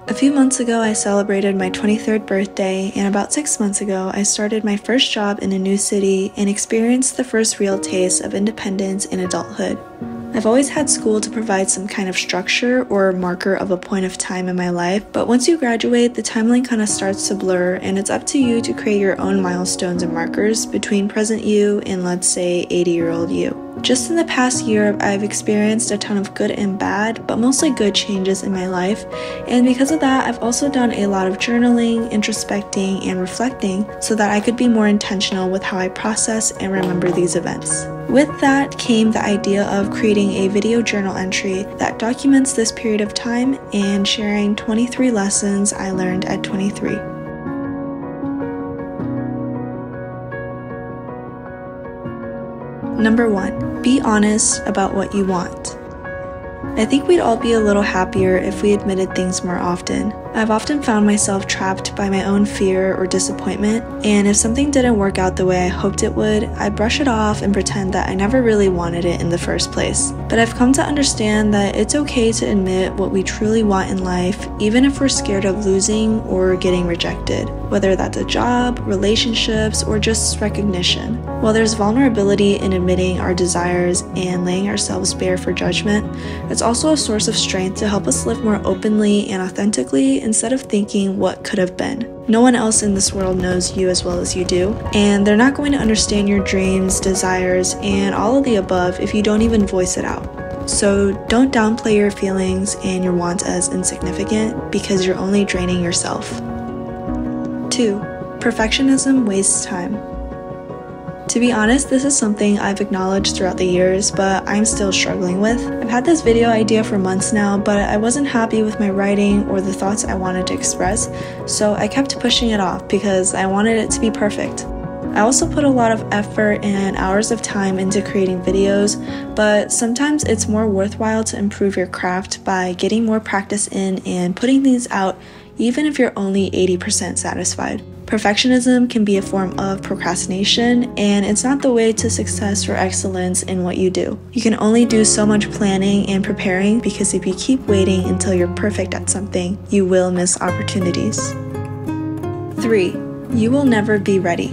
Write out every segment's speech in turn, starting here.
A few months ago, I celebrated my 23rd birthday, and about 6 months ago, I started my first job in a new city and experienced the first real taste of independence in adulthood. I've always had school to provide some kind of structure or marker of a point of time in my life, but once you graduate, the timeline kind of starts to blur, and it's up to you to create your own milestones and markers between present you and, let's say, 80-year-old you. Just in the past year, I've experienced a ton of good and bad, but mostly good changes in my life, and because of that, I've also done a lot of journaling, introspecting, and reflecting so that I could be more intentional with how I process and remember these events. With that came the idea of creating a video journal entry that documents this period of time and sharing 23 lessons I learned at 23. Number 1. Be honest about what you want. I think we'd all be a little happier if we admitted things more often. I've often found myself trapped by my own fear or disappointment, and if something didn't work out the way I hoped it would, I'd brush it off and pretend that I never really wanted it in the first place. But I've come to understand that it's okay to admit what we truly want in life, even if we're scared of losing or getting rejected, whether that's a job, relationships, or just recognition. While there's vulnerability in admitting our desires and laying ourselves bare for judgment, it's also a source of strength to help us live more openly and authentically instead of thinking what could have been. No one else in this world knows you as well as you do, and they're not going to understand your dreams, desires, and all of the above if you don't even voice it out. So don't downplay your feelings and your wants as insignificant because you're only draining yourself. 2. Perfectionism wastes time. To be honest, this is something I've acknowledged throughout the years, but I'm still struggling with. I've had this video idea for months now, but I wasn't happy with my writing or the thoughts I wanted to express, so I kept pushing it off because I wanted it to be perfect. I also put a lot of effort and hours of time into creating videos, but sometimes it's more worthwhile to improve your craft by getting more practice in and putting these out even if you're only 80% satisfied. Perfectionism can be a form of procrastination, and it's not the way to success or excellence in what you do. You can only do so much planning and preparing because if you keep waiting until you're perfect at something, you will miss opportunities. 3. You will never be ready.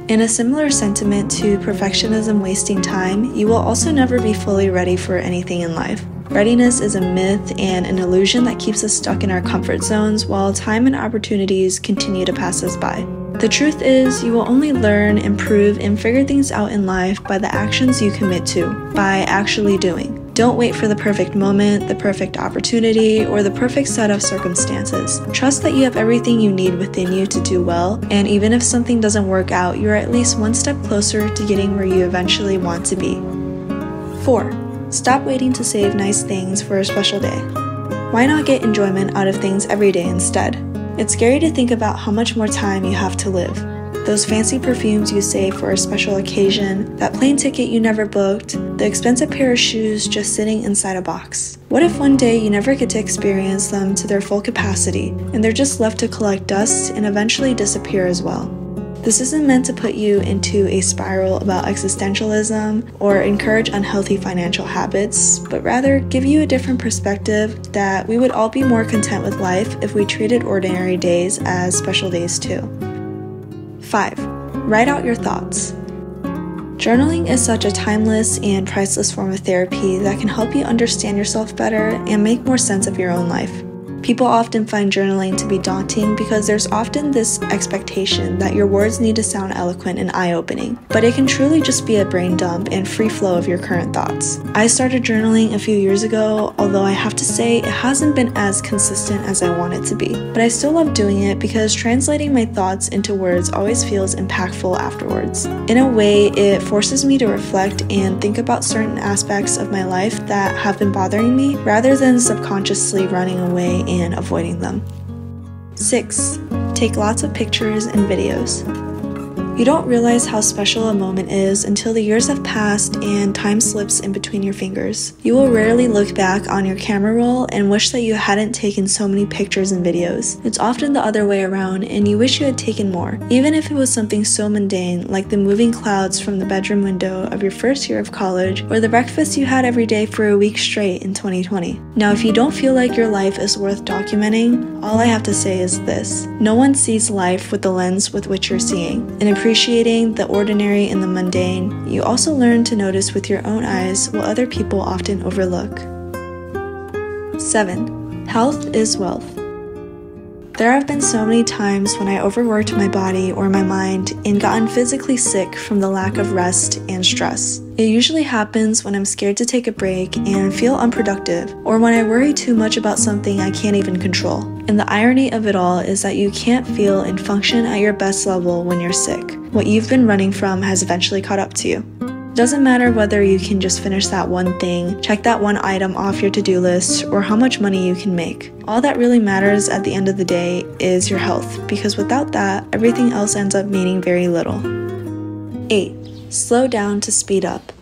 In a similar sentiment to perfectionism wasting time, you will also never be fully ready for anything in life. Readiness is a myth and an illusion that keeps us stuck in our comfort zones while time and opportunities continue to pass us by. The truth is, you will only learn, improve, and figure things out in life by the actions you commit to, by actually doing. Don't wait for the perfect moment, the perfect opportunity, or the perfect set of circumstances. Trust that you have everything you need within you to do well, and even if something doesn't work out, you're at least one step closer to getting where you eventually want to be. 4. Stop waiting to save nice things for a special day. Why not get enjoyment out of things every day instead? It's scary to think about how much more time you have to live. Those fancy perfumes you save for a special occasion, that plane ticket you never booked, the expensive pair of shoes just sitting inside a box. What if one day you never get to experience them to their full capacity, and they're just left to collect dust and eventually disappear as well? This isn't meant to put you into a spiral about existentialism or encourage unhealthy financial habits, but rather give you a different perspective that we would all be more content with life if we treated ordinary days as special days too. 5. Write out your thoughts. Journaling is such a timeless and priceless form of therapy that can help you understand yourself better and make more sense of your own life. People often find journaling to be daunting because there's often this expectation that your words need to sound eloquent and eye-opening, but it can truly just be a brain dump and free flow of your current thoughts. I started journaling a few years ago, although I have to say it hasn't been as consistent as I want it to be. But I still love doing it because translating my thoughts into words always feels impactful afterwards. In a way, it forces me to reflect and think about certain aspects of my life that have been bothering me, rather than subconsciously running away and avoiding them. 6. Take lots of pictures and videos. You don't realize how special a moment is until the years have passed and time slips in between your fingers. You will rarely look back on your camera roll and wish that you hadn't taken so many pictures and videos. It's often the other way around, and you wish you had taken more, even if it was something so mundane like the moving clouds from the bedroom window of your first year of college or the breakfast you had every day for a week straight in 2020. Now, if you don't feel like your life is worth documenting, all I have to say is this: no one sees life with the lens with which you're seeing. In appreciating the ordinary and the mundane, you also learn to notice with your own eyes what other people often overlook. 7. Health is wealth. There have been so many times when I overworked my body or my mind and gotten physically sick from the lack of rest and stress. It usually happens when I'm scared to take a break and feel unproductive, or when I worry too much about something I can't even control. And the irony of it all is that you can't feel and function at your best level when you're sick. What you've been running from has eventually caught up to you. Doesn't matter whether you can just finish that one thing, check that one item off your to-do list, or how much money you can make. All that really matters at the end of the day is your health, because without that, everything else ends up meaning very little. 8. Slow down to speed up.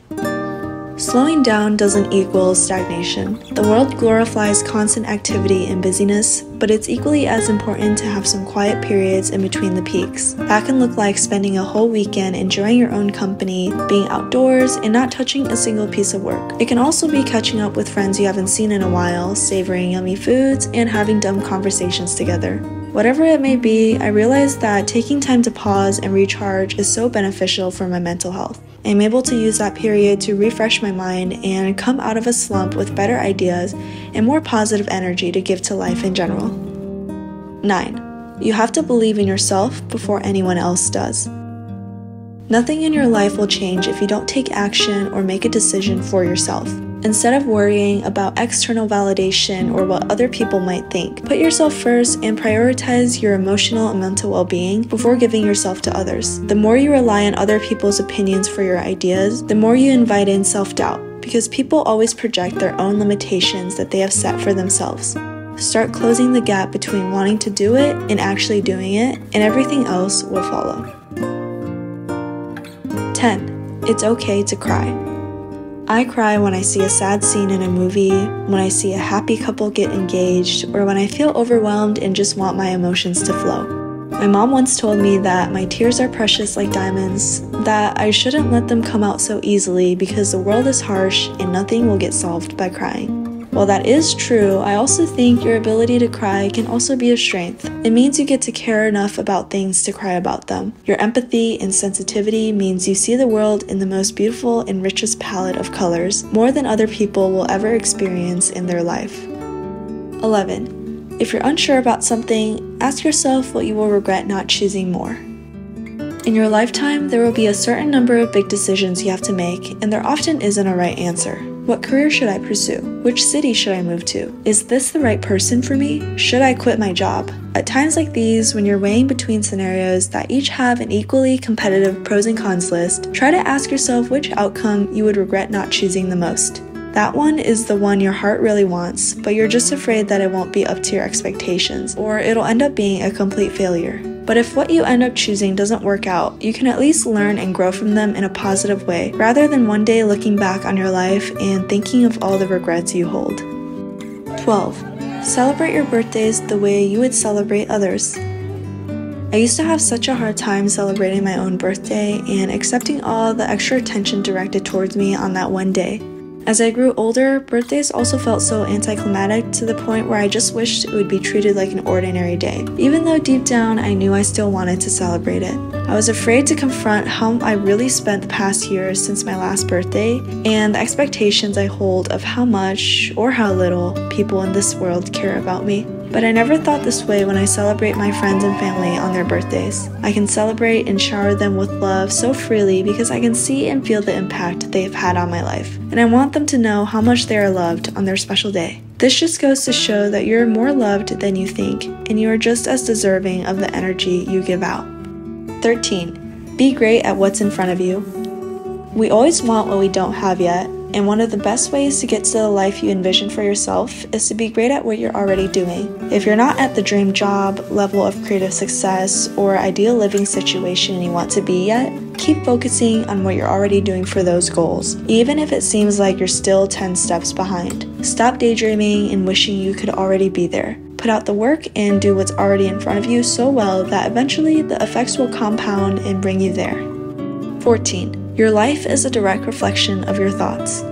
Slowing down doesn't equal stagnation. The world glorifies constant activity and busyness, but it's equally as important to have some quiet periods in between the peaks. That can look like spending a whole weekend enjoying your own company, being outdoors, and not touching a single piece of work. It can also be catching up with friends you haven't seen in a while, savoring yummy foods, and having dumb conversations together. Whatever it may be, I realized that taking time to pause and recharge is so beneficial for my mental health. I'm able to use that period to refresh my mind and come out of a slump with better ideas and more positive energy to give to life in general. 9. You have to believe in yourself before anyone else does. Nothing in your life will change if you don't take action or make a decision for yourself. Instead of worrying about external validation or what other people might think, put yourself first and prioritize your emotional and mental well-being before giving yourself to others. The more you rely on other people's opinions for your ideas, the more you invite in self-doubt, because people always project their own limitations that they have set for themselves. Start closing the gap between wanting to do it and actually doing it, and everything else will follow. 10. It's okay to cry. I cry when I see a sad scene in a movie, when I see a happy couple get engaged, or when I feel overwhelmed and just want my emotions to flow. My mom once told me that my tears are precious like diamonds, that I shouldn't let them come out so easily because the world is harsh and nothing will get solved by crying. While that is true, I also think your ability to cry can also be a strength. It means you get to care enough about things to cry about them. Your empathy and sensitivity means you see the world in the most beautiful and richest palette of colors, more than other people will ever experience in their life. 11. If you're unsure about something, ask yourself what you will regret not choosing more. In your lifetime, there will be a certain number of big decisions you have to make, and there often isn't a right answer. What career should I pursue? Which city should I move to? Is this the right person for me? Should I quit my job? At times like these, when you're weighing between scenarios that each have an equally competitive pros and cons list, try to ask yourself which outcome you would regret not choosing the most. That one is the one your heart really wants, but you're just afraid that it won't be up to your expectations, or it'll end up being a complete failure. But if what you end up choosing doesn't work out, you can at least learn and grow from them in a positive way, rather than one day looking back on your life and thinking of all the regrets you hold. 12. Celebrate your birthdays the way you would celebrate others. I used to have such a hard time celebrating my own birthday and accepting all the extra attention directed towards me on that one day. As I grew older, birthdays also felt so anticlimactic to the point where I just wished it would be treated like an ordinary day, even though deep down I knew I still wanted to celebrate it. I was afraid to confront how I really spent the past years since my last birthday, and the expectations I hold of how much or how little people in this world care about me. But I never thought this way when I celebrate my friends and family on their birthdays. I can celebrate and shower them with love so freely because I can see and feel the impact they have had on my life, and I want them to know how much they are loved on their special day. This just goes to show that you're more loved than you think, and you are just as deserving of the energy you give out. 13. Be great at what's in front of you. We always want what we don't have yet, And one of the best ways to get to the life you envision for yourself is to be great at what you're already doing. If you're not at the dream job, level of creative success, or ideal living situation you want to be yet, keep focusing on what you're already doing for those goals, even if it seems like you're still 10 steps behind. Stop daydreaming and wishing you could already be there. Put out the work and do what's already in front of you so well that eventually the effects will compound and bring you there. 14. Your life is a direct reflection of your thoughts.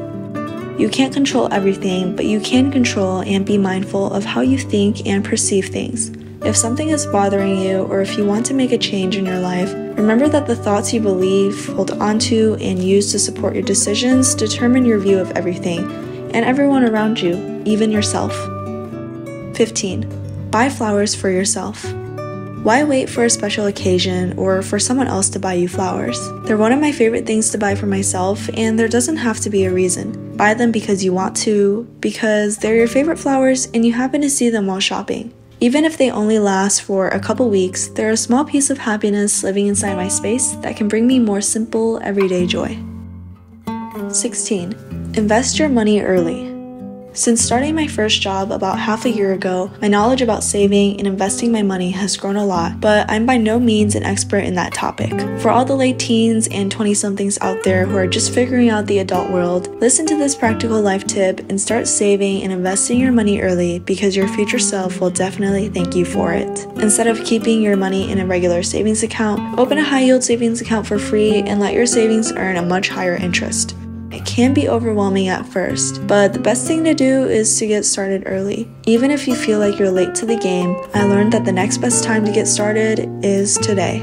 You can't control everything, but you can control and be mindful of how you think and perceive things. If something is bothering you, or if you want to make a change in your life, remember that the thoughts you believe, hold onto, and use to support your decisions determine your view of everything and everyone around you, even yourself. 15. Buy flowers for yourself. Why wait for a special occasion or for someone else to buy you flowers? They're one of my favorite things to buy for myself, and there doesn't have to be a reason. Buy them because you want to, because they're your favorite flowers and you happen to see them while shopping. Even if they only last for a couple weeks, they're a small piece of happiness living inside my space that can bring me more simple, everyday joy. 16. Invest your money early. Since starting my first job about half a year ago, my knowledge about saving and investing my money has grown a lot, but I'm by no means an expert in that topic. For all the late teens and 20-somethings out there who are just figuring out the adult world, listen to this practical life tip and start saving and investing your money early, because your future self will definitely thank you for it. Instead of keeping your money in a regular savings account, open a high-yield savings account for free and let your savings earn a much higher interest. It can be overwhelming at first, but the best thing to do is to get started early. Even if you feel like you're late to the game, I learned that the next best time to get started is today.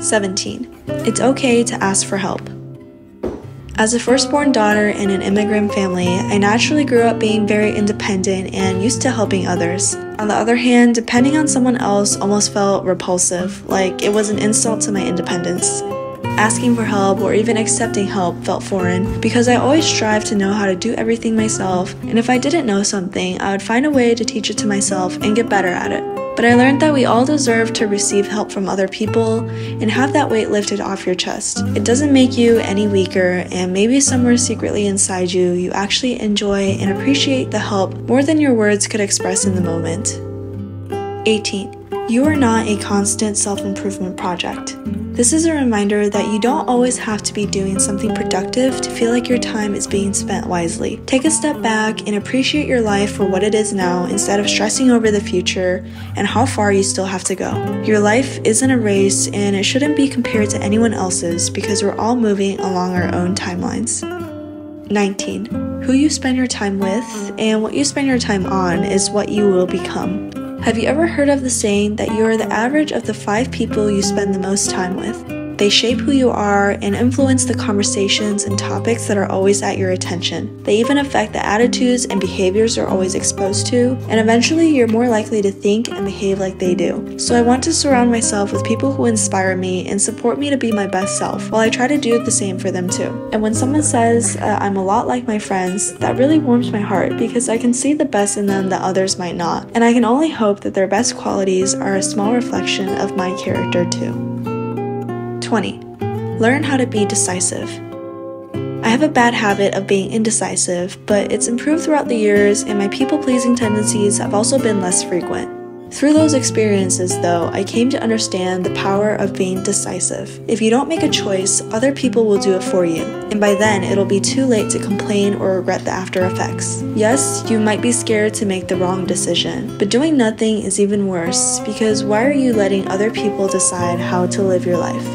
17. It's okay to ask for help. As a firstborn daughter in an immigrant family, I naturally grew up being very independent and used to helping others. On the other hand, depending on someone else almost felt repulsive, like it was an insult to my independence. Asking for help or even accepting help felt foreign, because I always strived to know how to do everything myself, and if I didn't know something, I would find a way to teach it to myself and get better at it. But I learned that we all deserve to receive help from other people and have that weight lifted off your chest. It doesn't make you any weaker, and maybe somewhere secretly inside you, you actually enjoy and appreciate the help more than your words could express in the moment. 18. You are not a constant self-improvement project. This is a reminder that you don't always have to be doing something productive to feel like your time is being spent wisely. Take a step back and appreciate your life for what it is now, instead of stressing over the future and how far you still have to go. Your life isn't a race, and it shouldn't be compared to anyone else's, because we're all moving along our own timelines. 19. Who you spend your time with and what you spend your time on is what you will become. Have you ever heard of the saying that you are the average of the 5 people you spend the most time with? They shape who you are and influence the conversations and topics that are always at your attention. They even affect the attitudes and behaviors you're always exposed to, and eventually you're more likely to think and behave like they do. So I want to surround myself with people who inspire me and support me to be my best self, while I try to do the same for them too. And when someone says I'm a lot like my friends, that really warms my heart, because I can see the best in them that others might not, and I can only hope that their best qualities are a small reflection of my character too. 20. Learn how to be decisive. I have a bad habit of being indecisive, but it's improved throughout the years, and my people-pleasing tendencies have also been less frequent. Through those experiences, though, I came to understand the power of being decisive. If you don't make a choice, other people will do it for you, and by then it'll be too late to complain or regret the after effects. Yes, you might be scared to make the wrong decision, but doing nothing is even worse, because why are you letting other people decide how to live your life?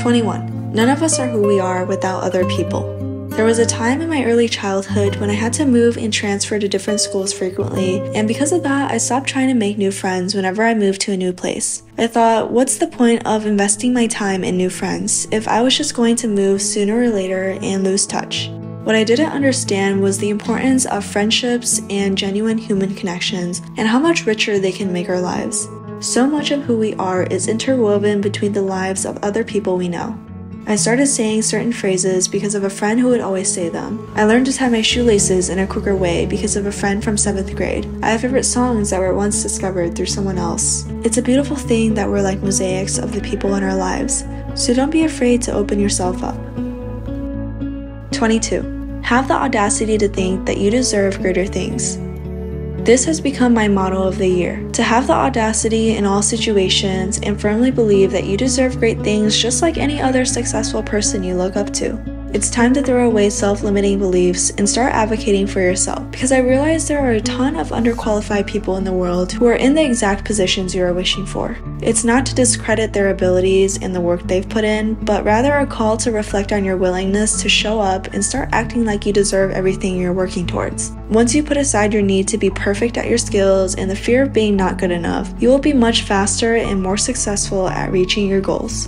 21. None of us are who we are without other people. There was a time in my early childhood when I had to move and transfer to different schools frequently, and because of that, I stopped trying to make new friends whenever I moved to a new place. I thought, what's the point of investing my time in new friends if I was just going to move sooner or later and lose touch? What I didn't understand was the importance of friendships and genuine human connections, and how much richer they can make our lives. So much of who we are is interwoven between the lives of other people we know. I started saying certain phrases because of a friend who would always say them. I learned to tie my shoelaces in a quicker way because of a friend from 7th grade. I have favorite songs that were once discovered through someone else. It's a beautiful thing that we're like mosaics of the people in our lives, so don't be afraid to open yourself up. 22. Have the audacity to think that you deserve greater things. This has become my motto of the year: to have the audacity in all situations and firmly believe that you deserve great things just like any other successful person you look up to. It's time to throw away self-limiting beliefs and start advocating for yourself, because I realize there are a ton of underqualified people in the world who are in the exact positions you are wishing for. It's not to discredit their abilities and the work they've put in, but rather a call to reflect on your willingness to show up and start acting like you deserve everything you're working towards. Once you put aside your need to be perfect at your skills and the fear of being not good enough, you will be much faster and more successful at reaching your goals.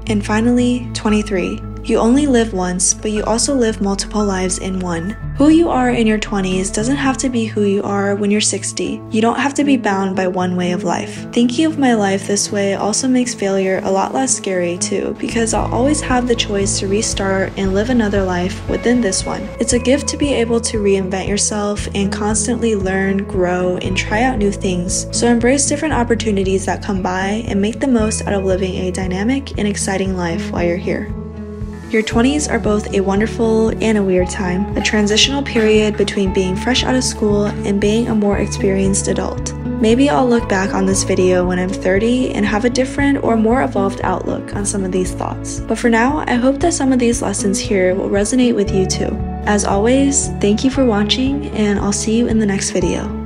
And finally, 23. You only live once, but you also live multiple lives in one. Who you are in your 20s doesn't have to be who you are when you're 60. You don't have to be bound by one way of life. Thinking of my life this way also makes failure a lot less scary too, because I'll always have the choice to restart and live another life within this one. It's a gift to be able to reinvent yourself and constantly learn, grow, and try out new things. So embrace different opportunities that come by and make the most out of living a dynamic and exciting life while you're here. Your 20s are both a wonderful and a weird time, a transitional period between being fresh out of school and being a more experienced adult. Maybe I'll look back on this video when I'm 30 and have a different or more evolved outlook on some of these thoughts. But for now, I hope that some of these lessons here will resonate with you too. As always, thank you for watching, and I'll see you in the next video.